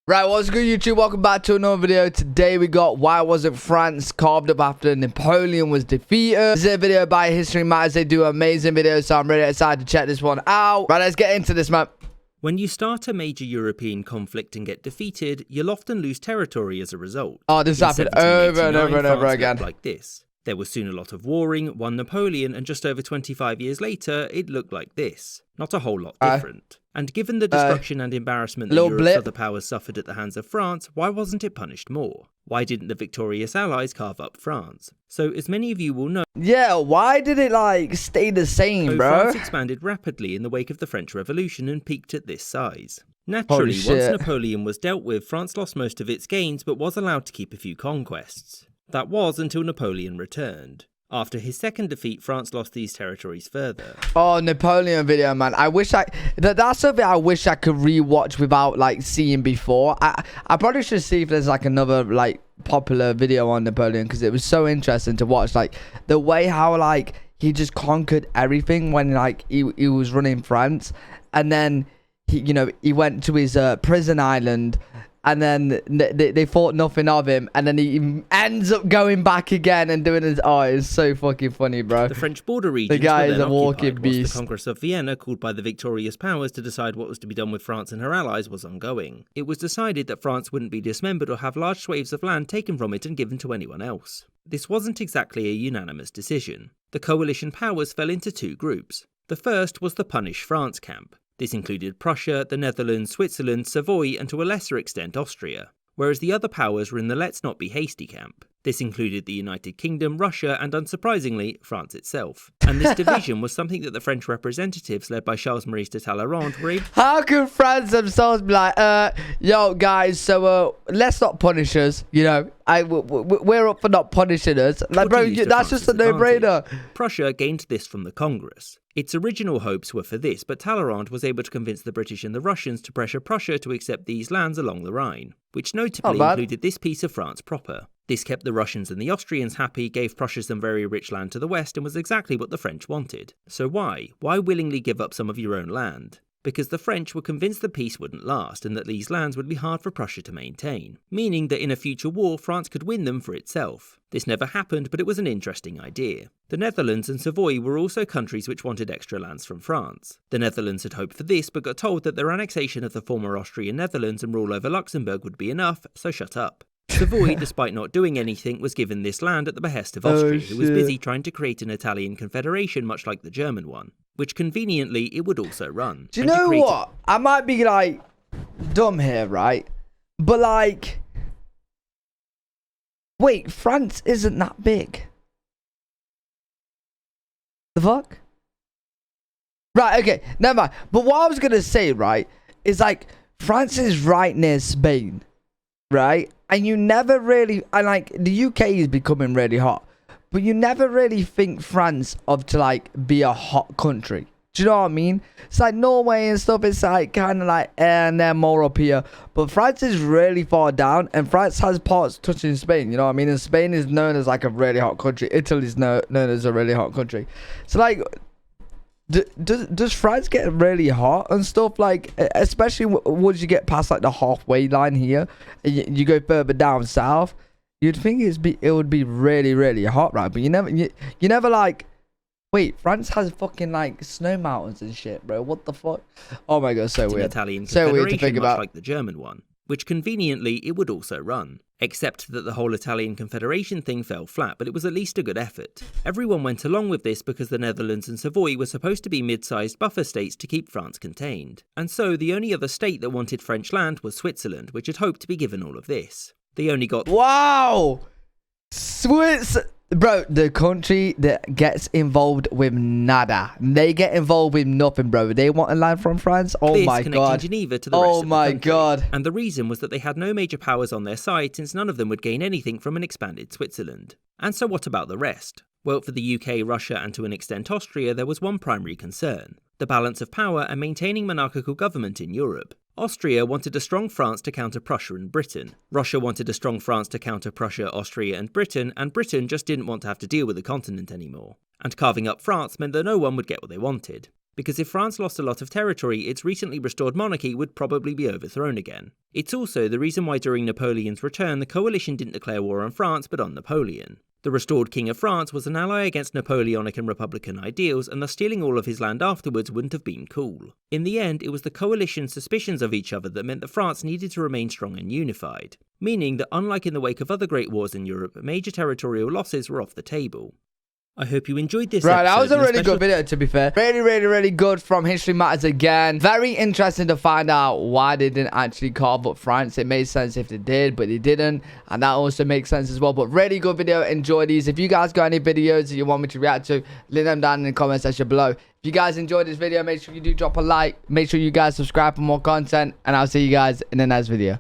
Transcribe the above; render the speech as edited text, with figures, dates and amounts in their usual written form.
Right, what's good, YouTube? Welcome back to another video. Today we got why wasn't France carved up after Napoleon was defeated. This is a video by History Matters. They do amazing videos, so I'm really excited to check this one out. Right, let's get into this, man. When you start a major European conflict and get defeated, you'll often lose territory as a result. Oh, this happened over and over and over again. Like this. There was soon a lot of warring, one Napoleon, and just over 25 years later, it looked like this. Not a whole lot different. And given the destruction and embarrassment that Europe's other powers suffered at the hands of France, why wasn't it punished more? Why didn't the victorious allies carve up France? So, as many of you will know... Yeah, why did it, like, stay the same, bro? France expanded rapidly in the wake of the French Revolution and peaked at this size. Naturally, once Napoleon was dealt with, France lost most of its gains, but was allowed to keep a few conquests. That was until Napoleon returned. After his second defeat, France lost these territories further. Oh, Napoleon video, man. I wish that's something I wish I could rewatch without, like, seeing before. I probably should see if there's, like, another, like, popular video on Napoleon, because it was so interesting to watch. Like, the way how, like, he just conquered everything when, like, he was running France. And then, he went to his prison island. And then they thought nothing of him. And then he ends up going back again and doing his... Oh, it's so fucking funny, bro. The French border regions the guy is a walking beast. The Congress of Vienna, called by the victorious powers to decide what was to be done with France and her allies, was ongoing. It was decided that France wouldn't be dismembered or have large swathes of land taken from it and given to anyone else. This wasn't exactly a unanimous decision. The coalition powers fell into two groups. The first was the Punish France camp. This included Prussia, the Netherlands, Switzerland, Savoy, and to a lesser extent Austria, whereas the other powers were in the let's not be hasty camp. This included the United Kingdom, Russia, and unsurprisingly, France itself. And this division was something that the French representatives, led by Charles-Marie de Talleyrand, were able... How could France themselves be like, yo, guys, so, let's not punish us, you know? We're up for not punishing us. Like, bro, that's just a no-brainer. Prussia gained this from the Congress. Its original hopes were for this, but Talleyrand was able to convince the British and the Russians to pressure Prussia to accept these lands along the Rhine, which notably included this piece of France proper. This kept the Russians and the Austrians happy, gave Prussia some very rich land to the west, and was exactly what the French wanted. So why? Why willingly give up some of your own land? Because the French were convinced the peace wouldn't last and that these lands would be hard for Prussia to maintain, meaning that in a future war France could win them for itself. This never happened, but it was an interesting idea. The Netherlands and Savoy were also countries which wanted extra lands from France. The Netherlands had hoped for this, but got told that their annexation of the former Austrian Netherlands and rule over Luxembourg would be enough, so shut up. Savoy, despite not doing anything, was given this land at the behest of Austria, who was busy trying to create an Italian confederation much like the German one, which conveniently it would also run. Do you know what? I might be, like, dumb here, right? But, like... Wait, France isn't that big. The fuck? Right, okay, never mind. But what I was gonna say, right, is, like, France is right near Spain, right? And you never really... And, like, the UK is becoming really hot. But you never really think France of to, like, be a hot country. Do you know what I mean? It's like Norway and stuff. It's like kind of like, and they're more up here. But France is really far down. And France has parts touching Spain. You know what I mean? And Spain is known as like a really hot country. Italy is known as a really hot country. So like... Does France get really hot and stuff, like, especially once you get past like the halfway line here and you go further down south? You'd think it would be really hot, right? But you never like, wait, France has fucking like snow mountains and shit, bro. What the fuck? Oh my god, so weird. Italian so weird to think about. Much like the German one, which conveniently it would also run. Except that the whole Italian Confederation thing fell flat, but it was at least a good effort. Everyone went along with this because the Netherlands and Savoy were supposed to be mid-sized buffer states to keep France contained. And so the only other state that wanted French land was Switzerland, which had hoped to be given all of this. They only got... Wow! Bro, the country that gets involved with nada. They get involved with nothing, bro. They want a land from France? Oh my god. Geneva to the rest of the my country. god. And the reason was that they had no major powers on their side, since none of them would gain anything from an expanded Switzerland. And so what about the rest? Well, for the UK, Russia, and to an extent Austria, there was one primary concern: the balance of power and maintaining monarchical government in Europe. Austria wanted a strong France to counter Prussia and Britain. Russia wanted a strong France to counter Prussia, Austria, and Britain just didn't want to have to deal with the continent anymore. And carving up France meant that no one would get what they wanted. because if France lost a lot of territory, its recently restored monarchy would probably be overthrown again. It's also the reason why during Napoleon's return, the coalition didn't declare war on France but on Napoleon. The restored King of France was an ally against Napoleonic and Republican ideals, and thus stealing all of his land afterwards wouldn't have been cool. In the end, it was the coalition's suspicions of each other that meant that France needed to remain strong and unified, meaning that unlike in the wake of other great wars in Europe, major territorial losses were off the table. I hope you enjoyed this episode. That was a really good video, to be fair. Really good from History Matters again. Very interesting to find out why they didn't actually carve up France. It made sense if they did, but they didn't. And that also makes sense as well. But really good video. Enjoy these. If you guys got any videos that you want me to react to, leave them down in the comment section below. If you guys enjoyed this video, make sure you do drop a like. Make sure you guys subscribe for more content. And I'll see you guys in the next video.